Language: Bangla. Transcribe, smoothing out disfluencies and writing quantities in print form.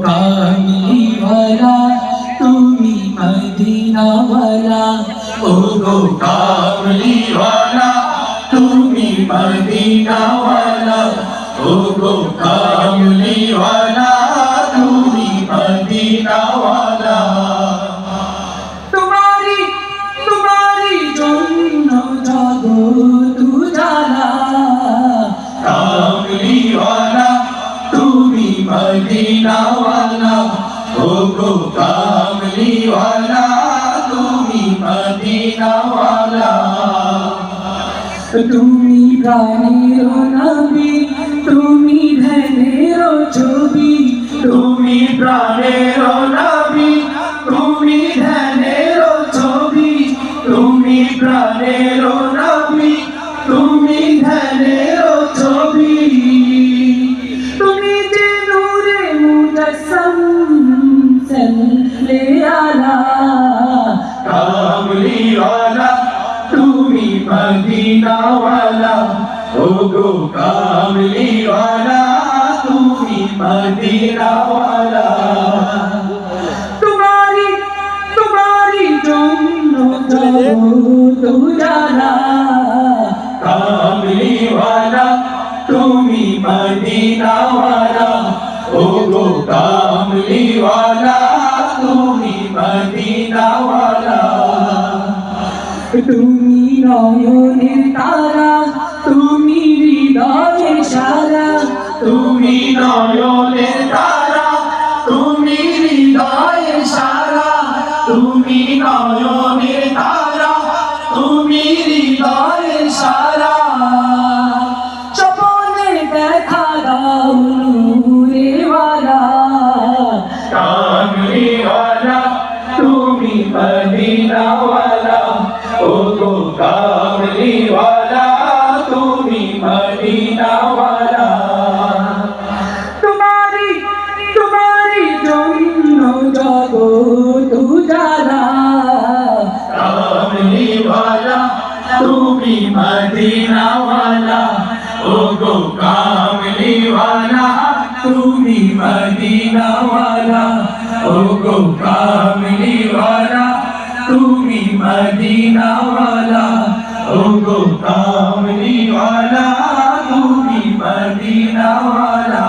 কামলি ওয়ালা তুমি মদিনা ওয়ালা ও গো কামলি ওয়ালা তুমি মদিনা ওয়ালা ও গো কামলি ওয়ালা তুমি মদিনা ওয়ালা তোমারি জন্য জগৎ উজালা কামলি ওয়ালা তুমি মদিনা ওয়ালা ও গো কামলি ওয়ালা তুমি মদিনা ওয়ালা তুমি প্রাণের নবী তুমি ধ্যানের ছবি তুমি প্রাণের নবী তুমি ধ্যানের ছবি তুমি প্রাণের নবী তুমি ধ্যানের ছবি তুমি যে নূরে মুজাসসাম সাল্লে আলা কামলি ওয়ালা তুমি মদিনা ওয়ালা ও গো কামলি ওয়ালা তুমি মদিনা ওয়ালা তোমারি জন্য জগৎ উজালা কামলি ওয়ালা তুমি মদিনা ওয়ালা ও গো কামলি ওয়ালা তুমি মদিনা ওয়ালা তুমি নয়নের তারা তুমি হৃদয়ের সারা তুমি নয়নের তারা তুমি হৃদয়ের সারা তুমি নয়নের তারা তুমি হৃদয়ের সারা স্বপ্নে দেখা দাও নূরে ওয়ালা কামলি ওয়ালা তুমি মদিনা ওয়ালা ও গো কামলি ওয়ালা তুমি মদিনা ওয়ালা তোমারি জন্য জগৎ উজালা কামলি ওয়ালা তুমি মদিনা ওয়ালা ও গো কামলি ওয়ালা তুমি মদিনা ওয়ালা ও গো কামলি ওয়ালা তুমি মদিনা ওয়ালা ও গো কামলি ওয়ালা তুমি মদিনা ওয়ালা।